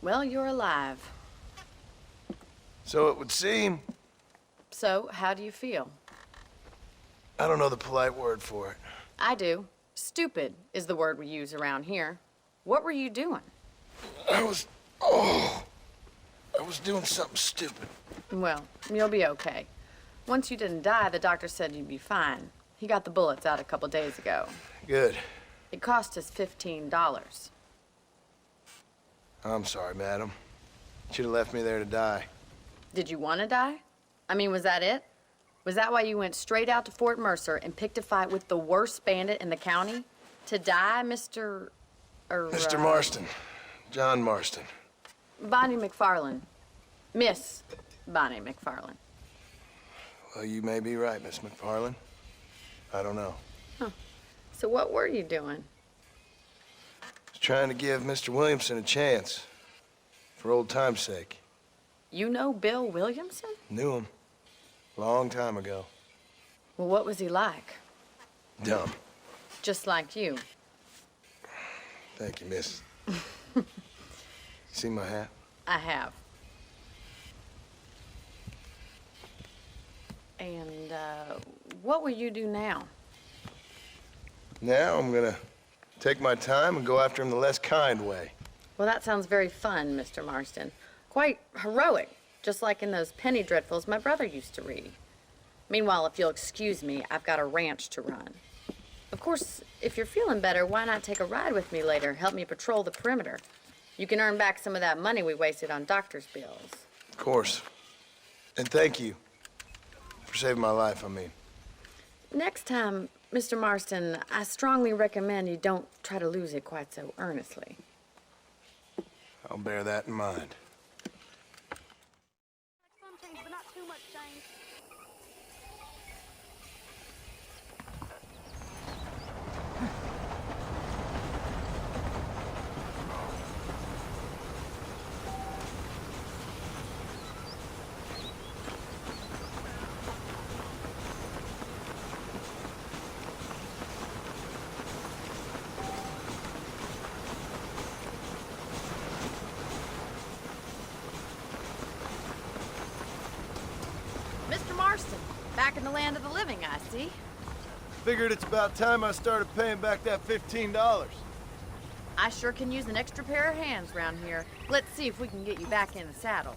Well, you're alive. So it would seem. So, how do you feel? I don't know the polite word for it. I do. Stupid is the word we use around here. What were you doing? I was doing something stupid. Well, you'll be okay. Once you didn't die, the doctor said you'd be fine. He got the bullets out a couple days ago. Good. It cost us $15. I'm sorry, madam. Should have left me there to die. Did you want to die? I mean, was that it? Was that why you went straight out to Fort Mercer and picked a fight with the worst bandit in the county? To die, Mr. Mr. Marston. John Marston. Bonnie McFarland. Miss Bonnie McFarland. Well, you may be right, Miss McFarland. I don't know. Huh. So what were you doing? I was trying to give Mr. Williamson a chance. For old time's sake. You know Bill Williamson? Knew him. Long time ago. Well, what was he like? Dumb. Just like you. Thank you, miss. See my hat? I have. And, what will you do now? Now I'm gonna take my time and go after him the less kind way. Well, that sounds very fun, Mr. Marston. Quite heroic, just like in those penny dreadfuls my brother used to read. Meanwhile, if you'll excuse me, I've got a ranch to run. Of course, if you're feeling better, why not take a ride with me later? Help me patrol the perimeter. You can earn back some of that money we wasted on doctor's bills. Of course. And thank you. For saving my life, I mean. Next time, Mr. Marston, I strongly recommend you don't try to lose it quite so earnestly. I'll bear that in mind. Some change, but not too much change. Mr. Marston, back in the land of the living, I see. Figured it's about time I started paying back that $15. I sure can use an extra pair of hands around here. Let's see if we can get you back in the saddle.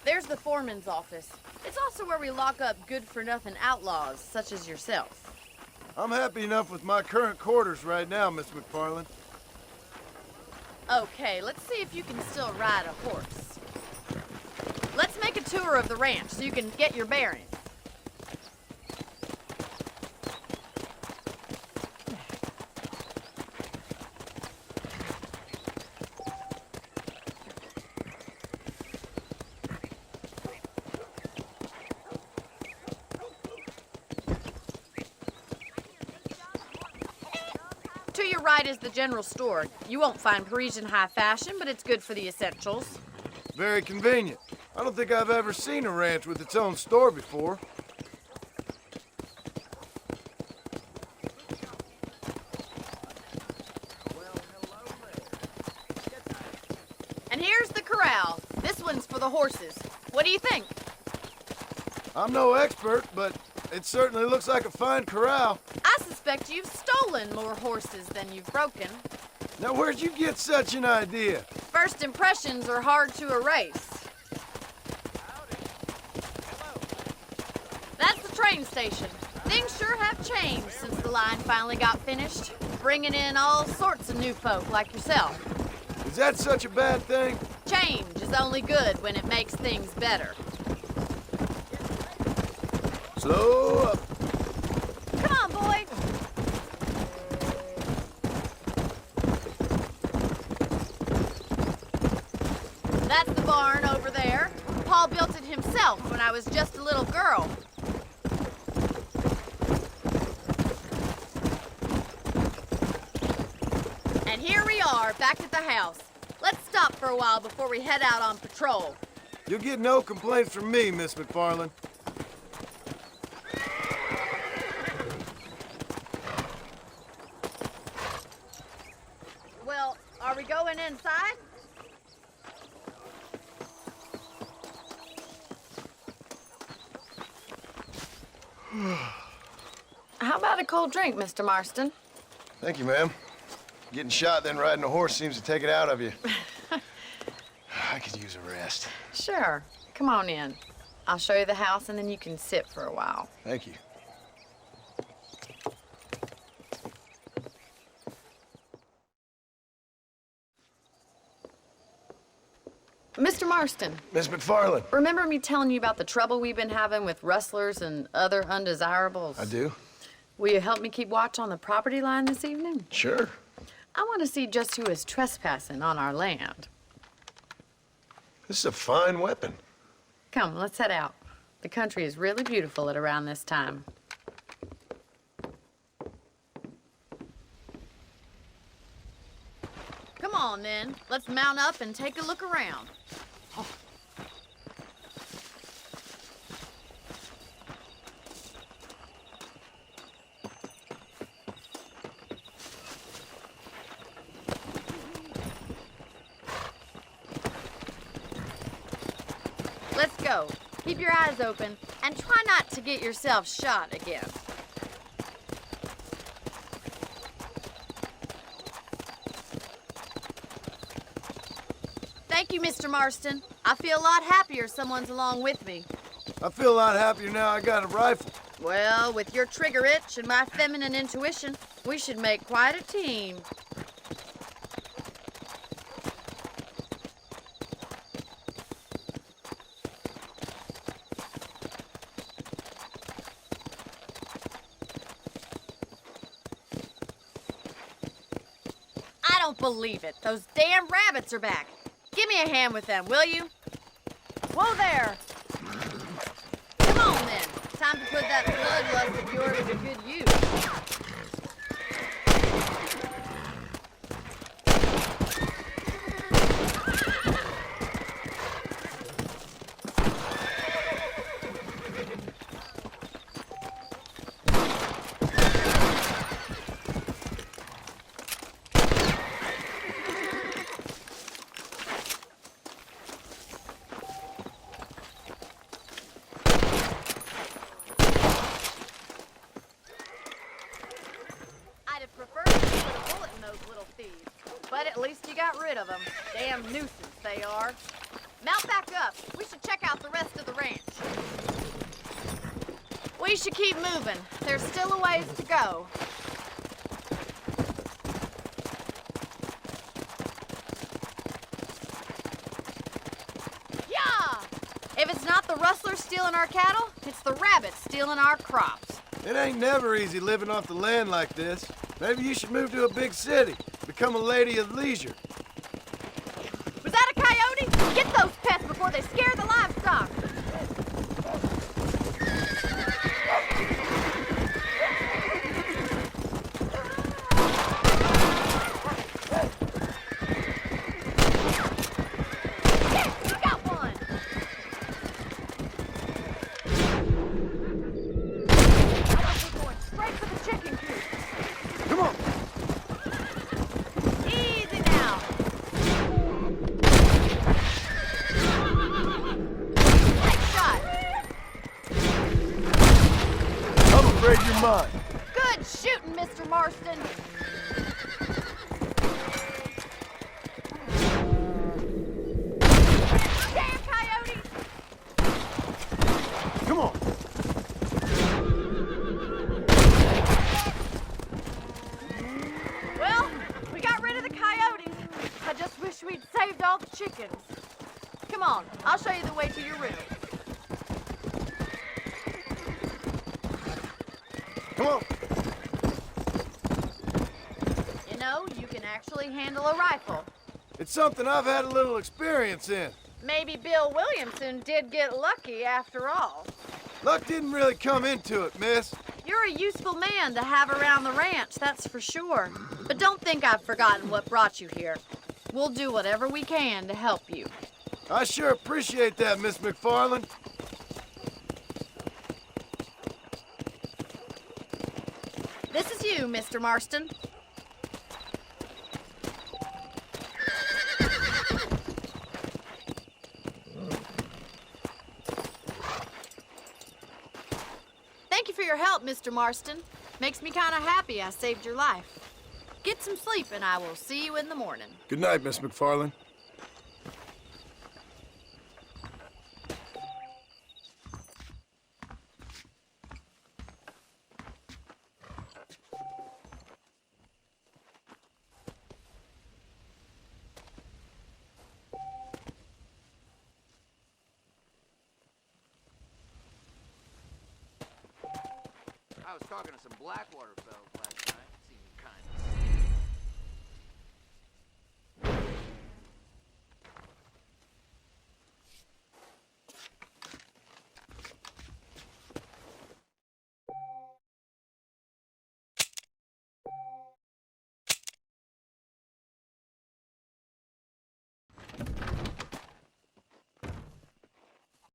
There's the foreman's office. It's also where we lock up good-for-nothing outlaws, such as yourself. I'm happy enough with my current quarters right now, Miss McFarland. Okay, let's see if you can still ride a horse. Let's make a tour of the ranch so you can get your bearings. To your right is the general store. You won't find Parisian high fashion, but it's good for the essentials. Very convenient. I don't think I've ever seen a ranch with its own store before. And here's the corral. This one's for the horses. What do you think? I'm no expert, but it certainly looks like a fine corral. I suspect you've stolen more horses than you've broken. Now, where'd you get such an idea? First impressions are hard to erase. That's the train station. Things sure have changed since the line finally got finished, bringing in all sorts of new folk like yourself. Is that such a bad thing? Change is only good when it makes things better. Slow up. Come on, boy. That's the barn over there. Paul built it himself when I was just a little girl. And here we are, back at the house. Let's stop for a while before we head out on patrol. You'll get no complaints from me, Miss McFarland. Well, are we going inside? How about a cold drink, Mr. Marston? Thank you, ma'am. Getting shot, then riding a horse seems to take it out of you. I could use a rest. Sure. Come on in. I'll show you the house, and then you can sit for a while. Thank you. Mr. Marston, Miss McFarland. remember me telling you about the trouble we've been having with rustlers and other undesirables? I do? Will you help me keep watch on the property line this evening? Sure. I want to see just who is trespassing on our land. This is a fine weapon. Come, let's head out. The country is really beautiful at around this time. Come on, then. Let's mount up and take a look around. Let's go. Keep your eyes open and try not to get yourself shot again. Thank you, Mr. Marston. I feel a lot happier someone's along with me. I feel a lot happier now I got a rifle. Well, with your trigger itch and my feminine intuition, we should make quite a team. I don't believe it. Those damn rabbits are back. Give me a hand with them, will you? Whoa there! Come on, then. Time to put that bloodlust of yours to good use. I'd have preferred to put a bullet in those little thieves, but at least you got rid of them. Damn nuisance they are. Mount back up. We should check out the rest of the ranch. We should keep moving. There's still a ways to go. Yeah! If it's not the rustlers stealing our cattle, it's the rabbits stealing our crops. It ain't never easy living off the land like this. Maybe you should move to a big city, become a lady of leisure. Was that a coyote? Get those pests before they scare the livestock. Yes, you got one. We're going straight for the chicken coop. Come on! Easy now. Nice shot. I'm afraid you're mine. Good shooting, Mr. Marston. Damn coyotes! Come on! Well, we got rid of the coyotes. I just wish we'd saved all the chickens. Come on, I'll show you the way to your room. Come on! You know, you can actually handle a rifle. It's something I've had a little experience in. Maybe Bill Williamson did get lucky after all. Luck didn't really come into it, miss. You're a useful man to have around the ranch, that's for sure. But don't think I've forgotten what brought you here. We'll do whatever we can to help you. I sure appreciate that, Miss McFarland. This is you, Mr. Marston. Thank you for your help, Mr. Marston. Makes me kind of happy I saved your life. Get some sleep and I will see you in the morning. Good night, Miss McFarland. I was talking to some Blackwater fellas last night. Seemed kind of